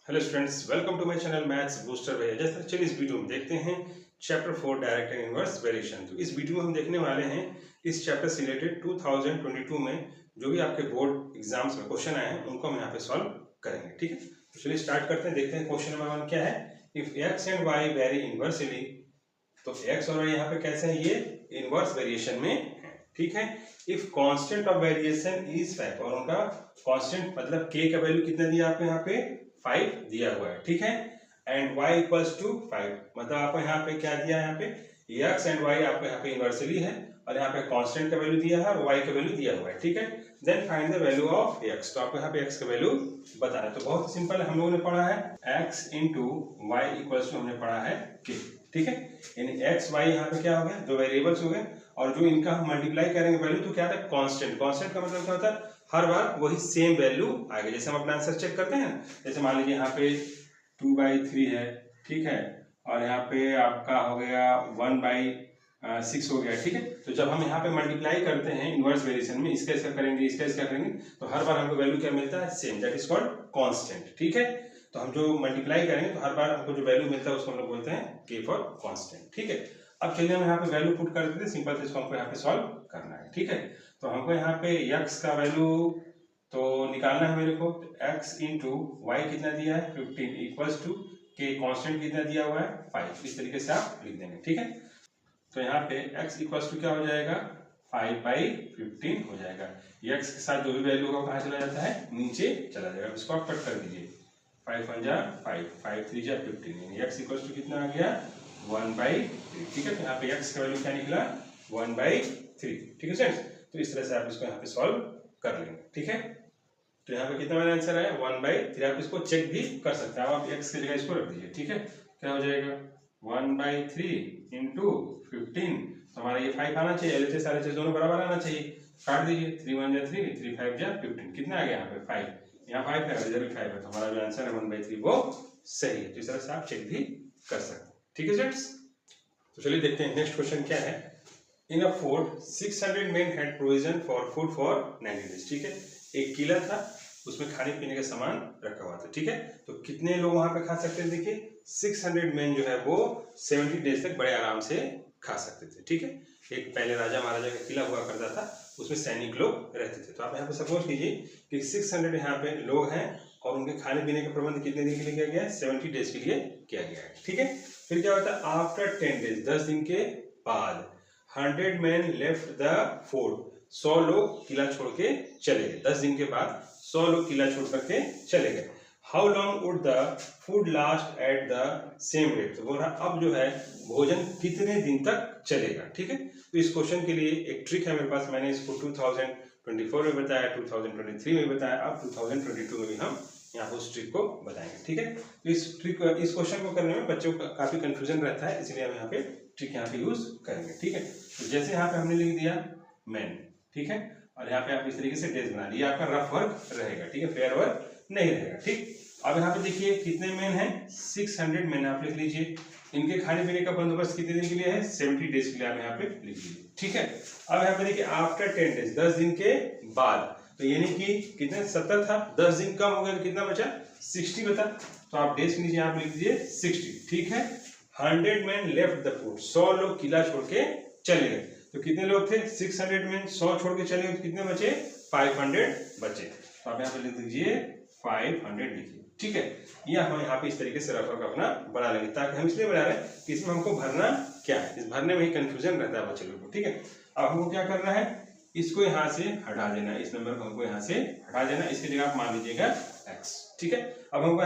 Hello students, welcome to my channel Maths Booster भैया। जैसे चलिए इस वीडियो में देखते हैं chapter 4 direct and inverse variation. तो इस वीडियो में हम देखने वाले हैं इस चैप्टर से रिलेटेड 2022 में जो भी आपके बोर्ड एग्जाम्स में क्वेश्चन आए हैं उनको हम यहाँ पे सॉल्व करेंगे। ठीक है, तो चलिए स्टार्ट करते हैं। देखते हैं क्वेश्चन नंबर 1 क्या है। If x and y vary inversely, तो एक्स और वाई यहाँ पे कैसे है, ये इनवर्स वेरिएशन में है। ठीक है, if constant of variation is 5, और उनका कांस्टेंट मतलब k का वैल्यू कितना दिया आपको यहाँ पे 5 दिया हुआ है। ठीक है, एंड y इक्वल्स टू 5, मतलब आपको यहाँ पे क्या दिया है, यहाँ पे x एंड y आपको यहाँ पे इनवर्सली है और यहाँ पे कांस्टेंट का वैल्यू दिया है और y का वैल्यू दिया हुआ है। ठीक है, then find the value of x, तो आपको यहाँ पे x का वैल्यू बताना है। तो बहुत सिंपल है, हम लोगों ने पढ़ा है x into y equals to हमने पढ़ा है k। ठीक है, यानी x y यहाँ पे क्या हो गया, दो वेरिएबल्स हो गए और जो इनका हम मल्टीप्लाई करेंगे वैल्यू तो क्या था, कांस्टेंट। कांस्टेंट का मतलब क्या होता है, हर बार वही सेम वैल्यू आएगा। जैसे हम अपना आंसर चेक करते हैं, जैसे मान लीजिए यहाँ पे 2/3 है, ठीक है, और यहाँ पे आपका हो गया 1/6 हो गया। ठीक है, तो जब हम यहाँ पे मल्टीप्लाई करते हैं इनवर्स वेरिएशन में, इसका इसका करेंगे, इसका इसका करेंगे, तो हर बार हमको वैल्यू क्या मिलता है, same, that is called constant. ठीक है, तो हम जो मल्टीप्लाई करेंगे तो हर बार हमको जो वैल्यू मिलता है उसको हम लोग बोलते हैं k फॉर कांस्टेंट। ठीक है, अब चलिए हम यहाँ पे वैल्यू पुट कर देते हैं, सिंपल से इसको हमको यहाँ पे सॉल्व करना है। ठीक है, तो हमको यहाँ पे x का वैल्यू तो निकालना है मेरे को। x इंटू वाई कितना दिया है 15 इक्वल्स टू k कांस्टेंट कितना दिया हुआ है 5। इस तरीके से आप लिख देंगे। ठीक है, तो यहाँ पे x इक्वल्स टू क्या हो जाएगा 5/15 हो जाएगा। x के साथ जो भी वैल्यू होगा कहाँ चला जाता है, नीचे चला जाएगा। इसको आप कट कर दीजिए, 5 1 जा 5, 5 3 जा 15, यानी x इक्वल्स टू कितना आ गया 1/3। ठीक है, तो यहाँ पे x का वैल्यू क्या निकला 1/3। ठीक है फ्रेंड्स, तो इस तरह से आप इसको यहाँ पे सॉल्व कर लेंगे। ठीक है, तो यहाँ पे कितना मेरा आंसर है 1/3। आप इसको चेक भी कर सकते हैं, आप x की जगह इसको रख दीजिए। ठीक है, क्या हो जाएगा 1/3 इंटू 15, तो हमारा ये 5 आना चाहिए, LHS RHS दोनों बराबर आना चाहिए। काट दीजिए, 3 1 जा 3, 3 5 जा 15, कितना आ गया यहाँ पे 5, यहाँ 5 है, इधर भी 5 है, तो हमारा जो आंसर है 1/3 वो सही है। तो इस तरह से आप चेक भी कर सकते हैं। ठीक है फ्रेंड्स, तो चलिए देखते हैं नेक्स्ट क्वेश्चन क्या है। इन अ fort 600 men had provision for food for 90 days। ठीक है, एक किला था, उसमें खाने पीने का सामान रखा हुआ था। ठीक है, तो कितने लोग वहां पे खा सकते हैं, देखिए 600 men जो है वो 70 डेज तक बड़े आराम से खा सकते थे। ठीक है, एक पहले राजा महाराजा का किला हुआ करता था, उसमें सैनिक लोग रहते थे। तो आप यहाँ पे सपोज कीजिए कि 600 यहाँ पे लोग हैं और उनके खाने पीने का प्रबंध कितने दिन के लिए किया गया है, 70 डेज के लिए किया गया है। ठीक है, फिर क्या होता है, आफ्टर 10 डेज 10 दिन के बाद 100 men लेफ्ट द फोर्ट, 100 लोग किला छोड़ के चले गए। 10 दिन के बाद 100 लोग किला छोड़ करके चले गए। How long would the food last at the same rate, तो बोल रहा अब जो है भोजन कितने दिन तक चलेगा। ठीक है, तो इस क्वेश्चन के लिए एक ट्रिक है मेरे पास, मैंने इसको 2024 में बताया, 2023 में बताया, अब 2022 में भी हम यहाँ उस ट्रिक को बताएंगे। ठीक है, तो इस क्वेश्चन को करने में बच्चों का काफी कंफ्यूजन रहता है, इसलिए हम यहाँ पे ट्रिक यहाँ पे यूज करेंगे। ठीक है, तो जैसे यहाँ पे हमने लिख दिया मैन, ठीक है, और यहाँ पे आप इस तरीके से डेज बना दिया, आपका रफ वर्क रहेगा। ठीक है, फेयर वर्क नहीं रहेगा। ठीक, अब यहाँ पे देखिए कितने मैन हैं, 600 मैन आप लिख लीजिए। इनके खाने पीने का बंदोबस्त कितने दिन के लिए है, 70 डेज के लिए आप यहाँ पे लिख लीजिए। ठीक है, अब यहाँ पे देखिए आफ्टर 10 डेज 10 दिन के बाद, तो यानी कि कितने 70 था, 10 दिन कम हो गया तो कितना बचा 60 बता, तो आप डेज के नीचे यहाँ पे लिख दीजिए 60। ठीक है, 100 मैन लेफ्ट द फूड, 100 लोग किला छोड़ के चले गए। तो कितने लोग थे 600 मैन, 100 छोड़ के चले गए तो कितने बचे 500 बचे, तो आप यहाँ पे लिख दीजिए 500 लिखिए। ठीक है, ये हम यहाँ पे इस तरीके से रफ अपना बना लेंगे, ताकि हम इसलिए बना रहे हैं कि इसमें हमको भरना क्या है, इस भरने में ही कंफ्यूजन रहता है बच्चे लोगों को। ठीक है, अब हमको क्या करना है, इसको यहाँ से हटा देना, इस नंबर को हमको यहाँ से हटा देना, इसकी जगह आप मान लीजिएगा x। ठीक है, अब हमको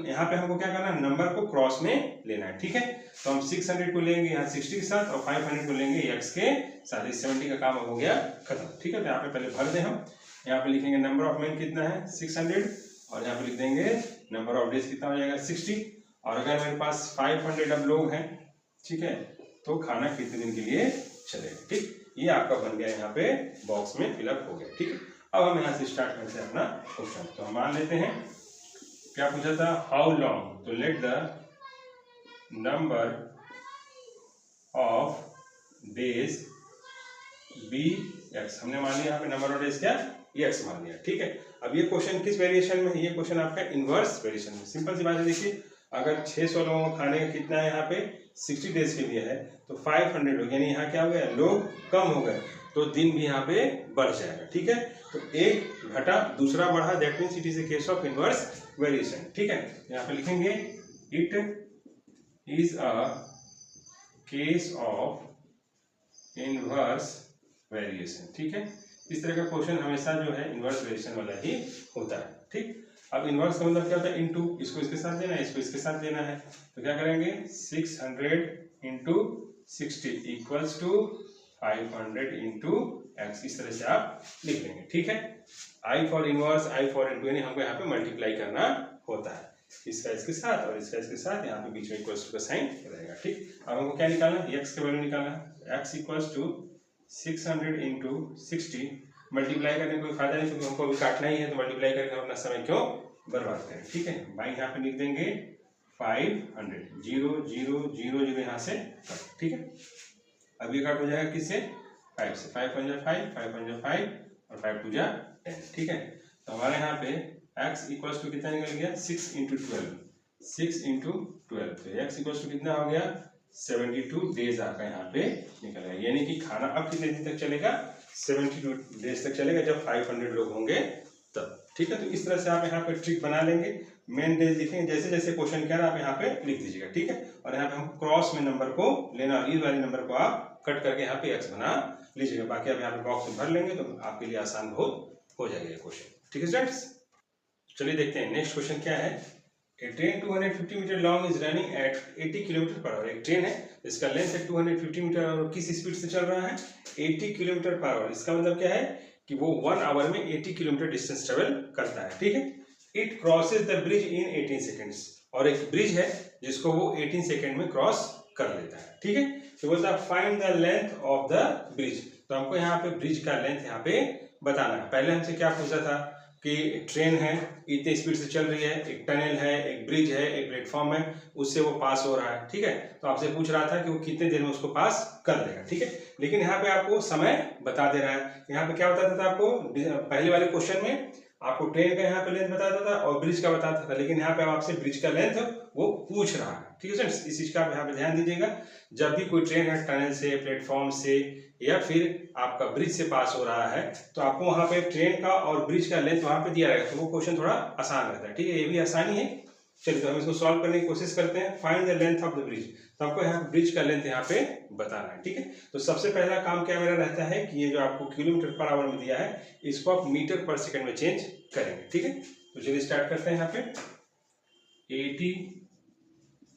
यहाँ पे हमको क्या करना है, नंबर को क्रॉस में लेना है। ठीक है, तो हम 600 को लेंगे यहाँ 60 के साथ और 500 को लेंगे x के साथ, इस 70 का काम हो गया खत्म। ठीक है, तो यहाँ पे पहले भर दें, हम यहाँ पे लिखेंगे नंबर ऑफ मैन कितना है 600, और यहाँ पे लिख देंगे नंबर ऑफ डेज कितना हो जाएगा 60, और अगर मेरे पास 500 अब लोग हैं, ठीक है, तो खाना कितने दिन के लिए चलेगा। ठीक, ये आपका बन गया, यहाँ पे बॉक्स में फिलअप हो गया। ठीक है, अब हम यहाँ से स्टार्ट करते हैं अपना क्वेश्चन। तो हम मान लेते हैं क्या पूछा था, हाउ लॉन्ग, तो let the number of days be x, हमने मान लिया यहाँ पे नंबर ऑफ डेज क्या x मान लिया, ठीक है। अब ये क्वेश्चन किस वेरिएशन में है? ये क्वेश्चन आपका इनवर्स वेरिएशन में। सिंपल सी बात है, देखिए अगर 600 लोगों को खाने का कितना है यहाँ पे 60 डेज के लिए है, तो 500 लोग, यानी यहाँ क्या हो गया, लोग कम हो गए, तो दिन भी यहाँ पे बढ़ जाएगा, ठीक है। तो एक घटा दूसरा बढ़ा, that means it is a case of inverse variation, ठीक है। यहाँ पे लिखेंगे it is a case of inverse variation, ठीक है। इस तरह का क्वेश्चन हमेशा जो है इनवर्स वेरिएशन वाला ही होता है, ठीक। अब इनवर्स का मतलब क्या होता है, इनटू, इसको इसके साथ देना है, इसको इसके साथ देना है, तो क्या करेंगे 600 into 60 equals to 500 into x, इस तरह से आप लिख लेंगे, ठीक है। I for inverse, I for into, यानी हमको यहाँ पे मल्टीप्लाई करना होता है, इसका इसके साथ और इसका इसके साथ, यहाँ पे बीच में इक्वल्स टू का साइन रहेगा, ठीक। अब हमको क्या निकालना है, एक्स का वैल्यू निकालना है, x equals to 600 into 60, multiply करने का कोई फायदा नहीं, क्योंकि हमको अभी काटना ही है, तो मल्टीप्लाई करके अपना समय क्यों बर्बाद करें, ठीक है। बाई यहाँ पे लिख देंगे 500, 0 0 0 0 यहाँ से कट, ठीक है। अब ये कट हो जाएगा किससे, 5 से, 5 5 5 5 5 5 और 5 2 10, ठीक है। तो हमारे यहाँ पे x इक्वल्स टू कितना निकल गया, 6 इंटू 12, 6 इंटू 12, तो x इक्वल्स टू कितना हो गया 72 डेज आपका यहाँ पे निकल गया, यानी कि खाना अब कितने दिन तक चलेगा, 72 डेज तक चलेगा, जब 500 लोग होंगे तब, ठीक है। तो इस तरह से आप यहाँ पे ट्रिक बना लेंगे, मेन डेज लिखेंगे, जैसे जैसे क्वेश्चन क्या है आप यहाँ पे लिख दीजिएगा, ठीक है। और यहाँ पे हम क्रॉस में नंबर को लेना, और इस वाले नंबर को आप कट करके यहाँ पे x बना लीजिएगा, बाकी आप यहाँ पे बॉक्स में भर लेंगे, तो आपके लिए आसान बहुत हो जाएगा ये क्वेश्चन, ठीक है स्टूडेंट्स। चलिए देखते हैं नेक्स्ट क्वेश्चन क्या है। A train 250 metre long is running at 80 kilometre per hour. एक ट्रेन है, इसका लेंथ है 250 मीटर और किस स्पीड से चल रहा है, 80 किलोमीटर पर आवर। इसका मतलब क्या है कि वो 1 आवर में 80 किलोमीटर डिस्टेंस ट्रेवल करता है, ठीक है। It crosses the bridge in 18 seconds, और एक ब्रिज है जिसको वो 18 सेकेंड में क्रॉस कर लेता है, ठीक है। तो बोलता है find the length of the bridge, तो हमको यहाँ पे ब्रिज का लेंथ यहाँ पे बताना है। पहले हमसे क्या पूछा था कि ट्रेन है, इतने स्पीड से चल रही है, एक टनल है, एक ब्रिज है, एक प्लेटफॉर्म है, उससे वो पास हो रहा है, ठीक है। तो आपसे पूछ रहा था कि वो कितने देर में उसको पास कर देगा, ठीक है। लेकिन यहाँ पे आपको समय बता दे रहा है। यहाँ पे क्या बताता था आपको, पहले वाले क्वेश्चन में आपको ट्रेन का यहाँ पे लेंथ बताता था और ब्रिज का बताता था, लेकिन यहाँ पे आपसे ब्रिज का लेंथ वो पूछ रहा है, ठीक है फ्रेंड्स। इस चीज का आप यहाँ पे ध्यान दीजिएगा, जब भी कोई ट्रेन है टनल से, प्लेटफॉर्म से या फिर आपका ब्रिज से पास हो रहा है, तो आपको वहां पे ट्रेन का और ब्रिज का लेंथ वहां पे दिया रहेगा, तो वो क्वेश्चन थोड़ा आसान रहता है, ठीक है। ये भी आसानी है। चलिए तो हम इसको सॉल्व करने की कोशिश करते हैं। Find the length of the bridge, तो आपको यहाँ ब्रिज का लेंथ यहाँ पे बताना है, ठीक है। तो सबसे पहला काम क्या मेरा रहता है कि ये जो आपको किलोमीटर पर आवर में दिया है, इसको आप मीटर पर सेकंड में चेंज करेंगे, ठीक है। तो चलिए स्टार्ट करते हैं। यहाँ पे 80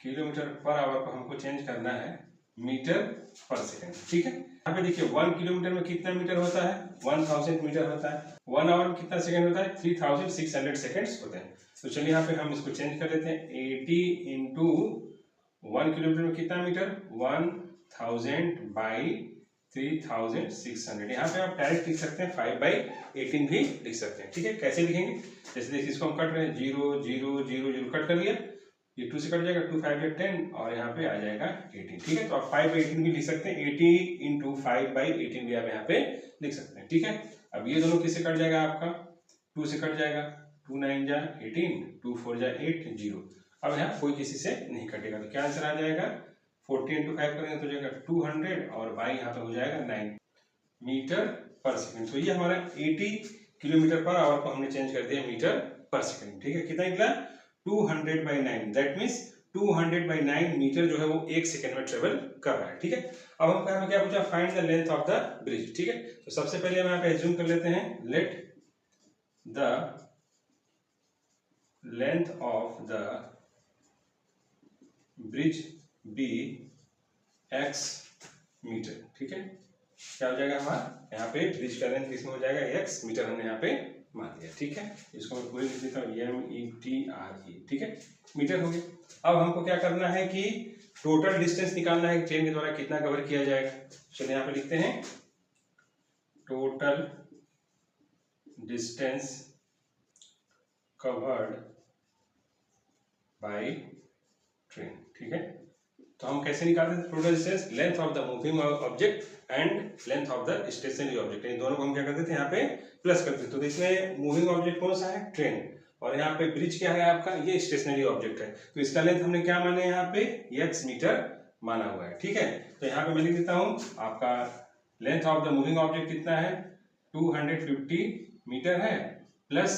किलोमीटर पर आवर को हमको चेंज करना है मीटर पर सेकंड, ठीक है। यहाँ पे देखिए 1 किलोमीटर में कितना मीटर होता है, 1000 मीटर होता है। 1 आवर में कितना सेकंड होता है, 3600 सेकंड्स होते हैं। तो चलिए यहाँ पे हम इसको चेंज कर लेते हैं। 80 इंटू 1 किलोमीटर में कितना मीटर, 1000 बाई 3600। यहाँ पे आप डायरेक्ट लिख सकते हैं, 5/18 भी लिख सकते हैं, ठीक है। कैसे लिखेंगे, जैसे देखिए इसको हम कट रहे हैं, 0 0 0 0 कट कर लिया, ये 2 से कट जाएगा, 2 5 10 और यहाँ पे आ जाएगा 18, ठीक है। तो आप 5/18 भी लिख सकते हैं, 80 इंटू 5/18 भी आप यहाँ पे लिख सकते हैं, ठीक है। अब ये दोनों किससे कट जाएगा, आपका 2 से कट जाएगा, 2 9 जा 18, 2 4 जा 8 0। अब यहाँ कोई किसी से नहीं कटेगा, तो क्या आंसर आ जाएगा, 40 इंटू 5 करेंगे तो हो जाएगा 200 और बाई यहाँ पे हो जाएगा 9 मीटर पर सेकंड। तो ये हमारा 80 किलोमीटर पर आवर को हमने चेंज कर दिया मीटर पर सेकंड, ठीक है। कितना निकला, 200/9, दैट मीन्स 200/9 मीटर जो है वो 1 सेकंड में ट्रेवल कर रहा है, ठीक है। अब हमको यहाँ पे क्या पूछा, find the length of the bridge, ठीक है। तो सबसे पहले हम यहाँ पे एज्यूम कर लेते हैं, let the length of the bridge be x metre, ठीक है। क्या हो जाएगा हमारा, यहाँ पे ब्रिज का लेंथ किसमें हो जाएगा, x मीटर हमने यहाँ पे मान दिया, ठीक है। इसको मैं पूरी लिख देता हूँ, METRE, ठीक है, मीटर हो गया। अब हमको क्या करना है कि टोटल डिस्टेंस निकालना है, ट्रेन के द्वारा कितना कवर किया जाएगा। चलिए यहाँ पे लिखते हैं, total distance covered by train, ठीक है। तो हम कैसे निकालते हैं total distance? Length of the moving object and length of the stationary object, इन दोनों को हम क्या करते थे यहाँ पे प्लस करते थे। तो इसमें मूविंग ऑब्जेक्ट कौन सा है? ट्रेन, और यहाँ पे ब्रिज क्या है आपका? ये स्टेशनरी ऑब्जेक्ट है। तो इसका लेंथ हमने क्या माने यहाँ पे? x मीटर माना हुआ है, ठीक है। तो यहाँ पे मैं लिख देता हूँ आपका length of the moving object कितना है? 250 मीटर है, प्लस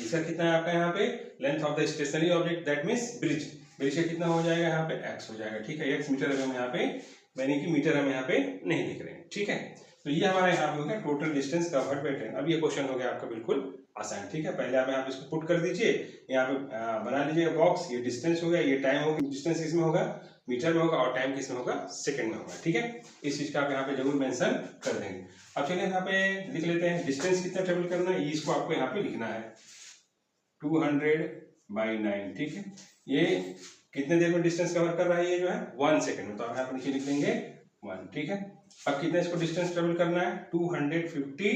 इसका कितना है आपका यहाँ पे? Length of the stationary object that means bridge, bridge का कितना हो जाएगा यहाँ पे? x हो जाएगा, ठीक है। x मीटर हम यहाँ पे, यानी कि मीटर हम यहाँ पे नहीं लिख रहे हैं, ठीक है। तो ये हमारा यहाँ पे हो गया total distance covered by train. अब ये क्वेश्चन हो गया आपका बिल्कुल आसान, ठीक है। पहले आप यहाँ पे इसको पुट कर दीजिए, यहाँ पे बना लीजिए बॉक्स। ये डिस्टेंस हो गया, ये टाइम हो गया। डिस्टेंस किसमें होगा? मीटर में होगा, और टाइम किसमें होगा? सेकंड में होगा, ठीक है। इस चीज का आप यहाँ पे जरूर मेंशन कर देंगे। अब चलिए यहाँ पे लिख लेते हैं डिस्टेंस कितना ट्रेवल करना है, इसको आपको यहाँ पे लिखना है 200/9, ठीक है। ये कितने देर में डिस्टेंस कवर कर रहा है? ये जो है 1 सेकंड में, तो आप यहाँ पे नीचे लिख देंगे 1, ठीक है। अब कितना इसको डिस्टेंस ट्रेवल करना है? 250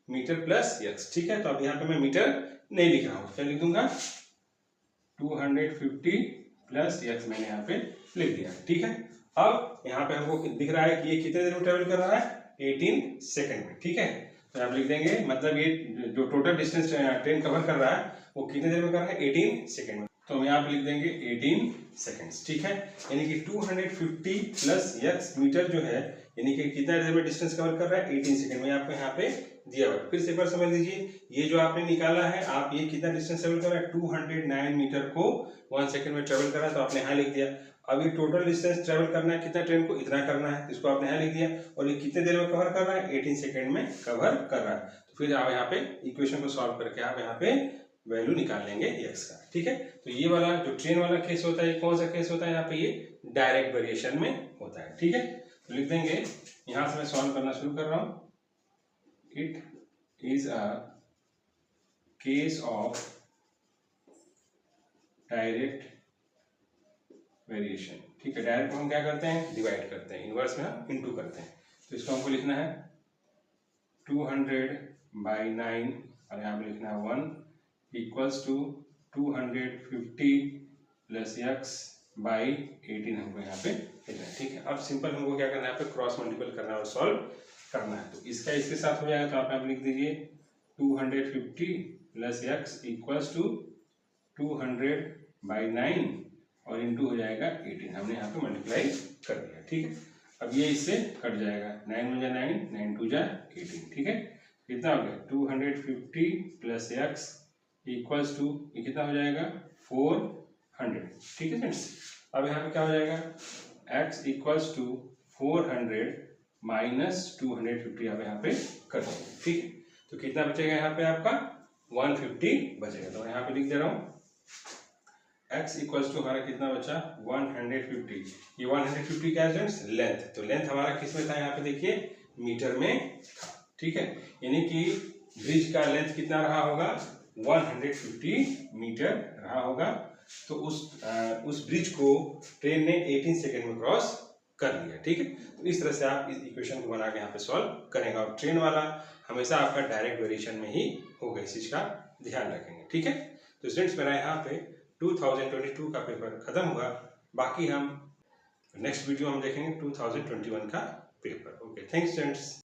मीटर प्लस x, ठीक है। तो अब यहाँ पे मैं मीटर नहीं लिख रहा हूँ, क्या लिख दूंगा? 250 प्लस x मैंने यहाँ पे लिख दिया, ठीक है। अब यहाँ पे हमको दिख रहा है कि ये कितने देर में ट्रेवल कर रहा है? 18 सेकंड में, ठीक है। तो आप लिख देंगे, मतलब ये जो टोटल डिस्टेंस ट्रेन कवर कर रहा है वो कितने देर में कर रहा है? 18 सेकंड में। तो हम यहाँ पे लिख देंगे 18 सेकंड्स, ठीक है। यानी कि 250 प्लस x मीटर जो है, यानी कि कितना देर में डिस्टेंस कवर कर रहा है? 18 सेकंड में। आपको यहाँ पे दिया हुआ है, फिर से एक बार समझ लीजिए। ये जो आपने निकाला है, आप ये कितना डिस्टेंस ट्रेवल कर रहा है? 209 मीटर को 1 सेकंड में ट्रेवल कर रहा है, तो आपने यहाँ लिख दिया। अब ये टोटल डिस्टेंस ट्रेवल करना है कितना ट्रेन को? इतना करना है, इसको आपने यहाँ लिख दिया। और ये कितने देर में कवर कर रहा है? 18 सेकंड में कवर कर रहा है। तो फिर आप यहाँ पे इक्वेशन को सॉल्व करके आप यहाँ पे वैल्यू निकाल लेंगे x का, ठीक है। तो ये वाला जो ट्रेन वाला केस होता है, कौन सा केस होता है? यहाँ पे ये डायरेक्ट वेरिएशन में होता है, ठीक है। तो लिख देंगे, यहाँ से मैं सॉल्व करना शुरू कर रहा हूँ। It is a case of direct variation, ठीक है। डायरेक्ट हम क्या करते हैं? डिवाइड करते हैं, इनवर्स में हम इनटू करते हैं। तो इसको हमको लिखना है 200/9, और यहाँ पे लिखना है 1 इक्वल्स टू 250 प्लस x/18 हमको यहाँ पे लिखना है, ठीक है। अब सिंपल हमको क्या करना है? यहाँ पे क्रॉस मल्टीपल करना है और सॉल्व करना है। तो इसका इसके साथ हो जाएगा, तो आप यहाँ पे लिख दीजिए 250 प्लस x इक्वल्स टू 200/9 और इंटू हो जाएगा 18। हमने यहाँ पे मल्टीप्लाई कर दिया, ठीक है। अब ये इससे कट जाएगा, 9 × 9, 9 × 2 = 18, ठीक है। कितना हो गया? 250 प्लस x इक्वल्स टू, ये कितना हो जाएगा? 400, ठीक है फ्रेंड्स। अब यहाँ पे क्या हो जाएगा? x इक्वल्स टू 400 माइनस 250 आप यहाँ पे कर देंगे, ठीक है। तो कितना बचेगा यहाँ पे? आपका 150 बचेगा। तो यहाँ पे लिख दे रहा हूँ x इक्वल्स टू हमारा कितना बचा? 150। ये 150 क्या है फ्रेंड्स? लेंथ। तो लेंथ हमारा किस में था? यहाँ पे देखिए मीटर में था, ठीक है। यानी कि ब्रिज का लेंथ कितना रहा होगा? 150 मीटर रहा होगा। तो उस ब्रिज को ट्रेन ने 18 सेकंड में क्रॉस कर लिया, ठीक है। तो इस तरह से आप इस इक्वेशन को बना के यहाँ पे सॉल्व करेंगे, और ट्रेन वाला हमेशा आपका डायरेक्ट वेरिएशन में ही होगा, इस चीज का ध्यान रखेंगे, ठीक है। तो स्टूडेंट्स, मेरा यहाँ पे 2022 का पेपर खत्म हुआ। बाकी हम नेक्स्ट वीडियो हम देखेंगे 2021 का पेपर। Okay, thanks students.